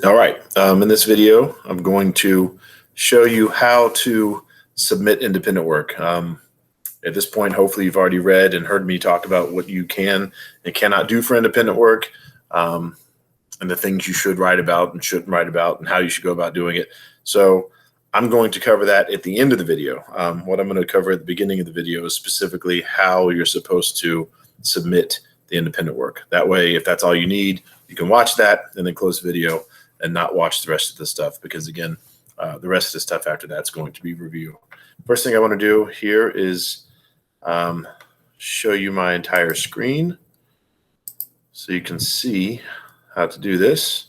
All right, in this video, I'm going to show you how to submit independent work. At this point, hopefully you've already read and heard me talk about what you can and cannot do for independent work, and the things you should write about and shouldn't write about and how you should go about doing it. So I'm going to cover that at the end of the video. What I'm going to cover at the beginning of the video is specifically how you're supposed to submit the independent work. That way, if that's all you need, you can watch that and then close the video and not watch the rest of the stuff, because again, the rest of the stuff after that's going to be review. First thing I want to do here is show you my entire screen so you can see how to do this.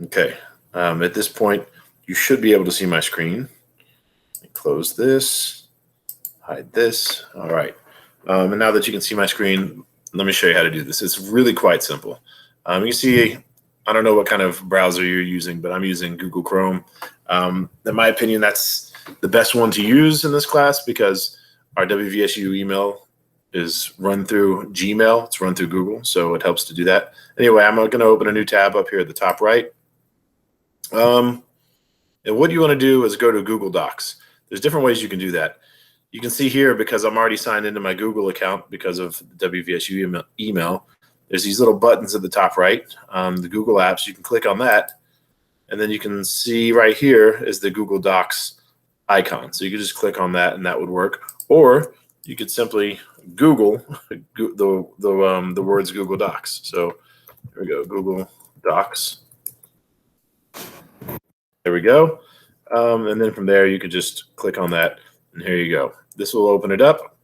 Okay, at this point, you should be able to see my screen. Close this, hide this. All right. And now that you can see my screen, let me show you how to do this. It's really quite simple. You see, I don't know what kind of browser you're using, but I'm using Google Chrome. In my opinion, that's the best one to use in this class because our WVSU email is run through Gmail. It's run through Google, so it helps to do that. Anyway, I'm going to open a new tab up here at the top right. And what you want to do is go to Google Docs. There's different ways you can do that. You can see here, because I'm already signed into my Google account because of the WVSU email, there's these little buttons at the top right, the Google Apps. You can click on that, and then you can see right here is the Google Docs icon. So you could just click on that, and that would work. Or you could simply Google the words Google Docs. So here we go, Google Docs. There we go. And then from there, you could just click on that, and here you go. This will open it up.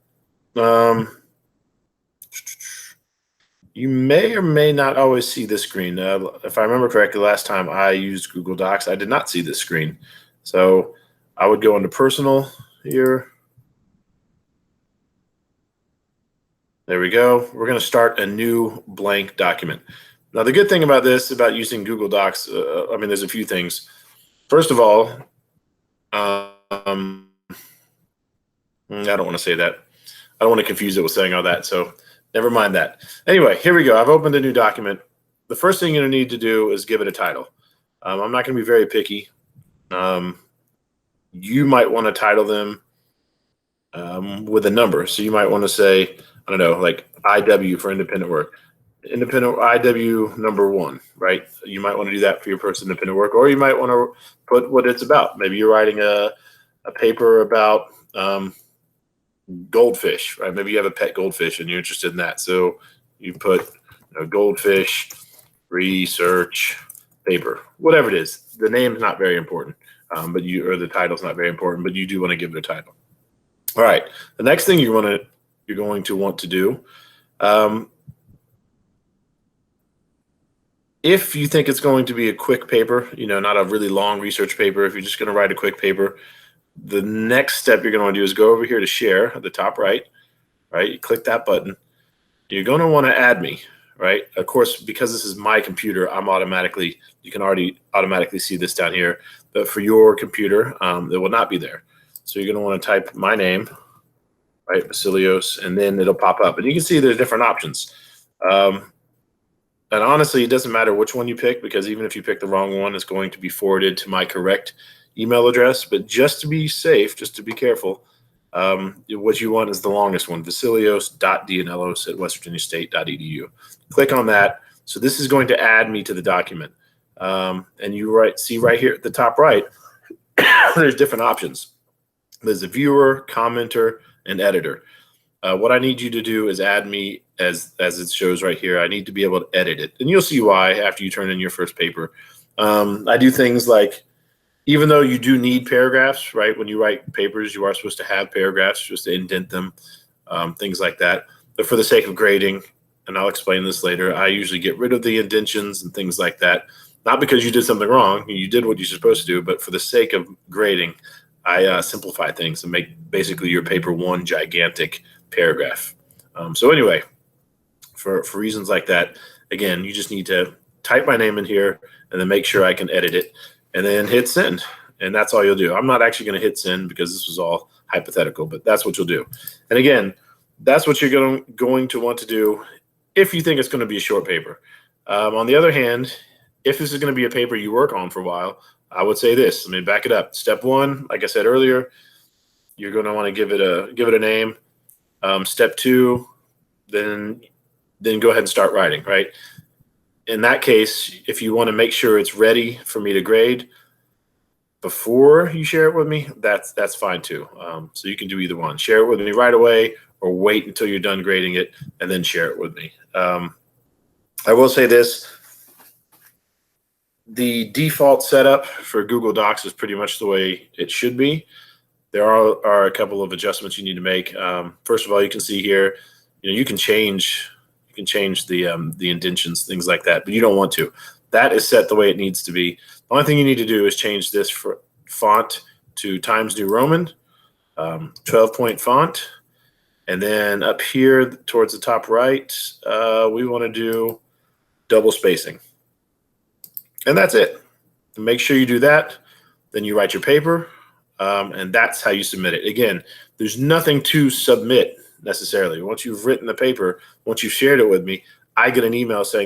You may or may not always see this screen. If I remember correctly, last time I used Google Docs, I did not see this screen. So I would go into Personal here. There we go. We're going to start a new blank document. Now, the good thing about this, about using Google Docs, I mean, there's a few things. First of all, I don't want to say that. I don't want to confuse it with saying all that, so never mind that. Anyway, here we go. I've opened a new document. The first thing you're going to need to do is give it a title. I'm not going to be very picky. You might want to title them with a number. So you might want to say, I don't know, like IW for independent work. Independent IW number 1, right? You might want to do that for your first independent work, or you might want to put what it's about. Maybe you're writing a paper about goldfish, right? Maybe you have a pet goldfish and you're interested in that. So you put goldfish research paper, whatever it is. The name's not very important, or the title's not very important, but you do want to give it a title. All right. The next thing you're going to want to do, if you think it's going to be a quick paper, not a really long research paper, if you're just going to write a quick paper, the next step you're going to want to do is go over here to share at the top right? You click that button. You're going to want to add me, right? Of course, because this is my computer, you can already automatically see this down here. But for your computer, it will not be there. So you're going to want to type my name, right? Vasilios, and then it'll pop up. And you can see there's different options. And honestly, it doesn't matter which one you pick, because even if you pick the wrong one, it's going to be forwarded to my correct email address. But just to be safe, just to be careful, what you want is the longest one, vasilios.dianellos@westvirginiastate.edu. Click on that. So this is going to add me to the document. And you see right here at the top right, there's different options. There's a viewer, commenter, and editor. What I need you to do is add me as it shows right here. I need to be able to edit it. And you'll see why after you turn in your first paper. I do things like, even though you do need paragraphs, right? When you write papers, you are supposed to have paragraphs just to indent them, things like that. But for the sake of grading, and I'll explain this later, I usually get rid of the indentions and things like that. Not because you did something wrong. You did what you're supposed to do, but for the sake of grading, I simplify things and make basically your paper one gigantic paragraph. So anyway, for reasons like that, again, you just need to type my name in here and then make sure I can edit it and then hit send. And that's all you'll do. I'm not actually going to hit send because this was all hypothetical, but that's what you'll do. And again, that's what you're going to want to do if you think it's going to be a short paper. On the other hand, if this is going to be a paper you work on for a while, I would say this. Let me back it up. Step one, like I said earlier, you're going to want to give it a name. Step two, then go ahead and start writing, right? In that case, if you want to make sure it's ready for me to grade before you share it with me, that's fine too. So you can do either one. Share it with me right away or wait until you're done grading it and then share it with me. I will say this. The default setup for Google Docs is pretty much the way it should be. There are a couple of adjustments you need to make. First of all, you can see here, you can change the indentions, things like that, but you don't want to. That is set the way it needs to be. The only thing you need to do is change this for font to Times New Roman, 12-point font. And then up here towards the top right, we want to do double spacing. And that's it. Make sure you do that. Then you write your paper, and that's how you submit it. Again, there's nothing to submit necessarily. Once you've written the paper, once you've shared it with me, I get an email saying,